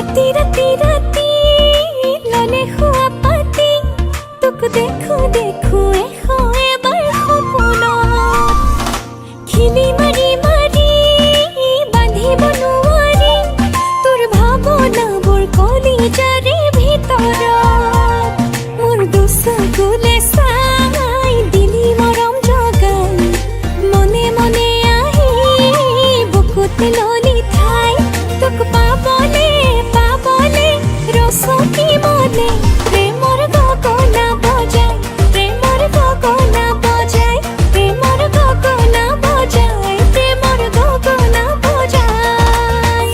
राती राती राती लले हुआ पाती तुक देखो देखो एखो एबार सपनात खिली मारी मारी बांधिब নোৱাৰি তোৰ ভাৱনাবোৰ কলিজাৰে ভিতৰত মোৰ দুচকুলে চাই দিলি মৰম জগাই মনে মনে আহি বুকুত ললি ঠাই তোক পাবলে পাবলে ৰচকি মনে প্ৰেমৰ গগনা বজাই প্ৰেমৰ গগনা বজাই প্ৰেমৰ গগনা বজাই প্ৰেমৰ গগনা বজাই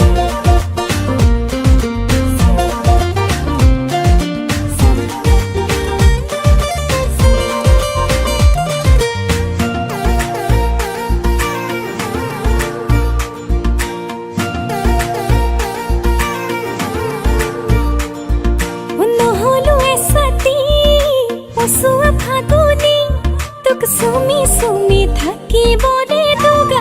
নহলো এছাতি পচুৱা ফাগুনি তোক চুমি চুমি থাকিবৰে দুগা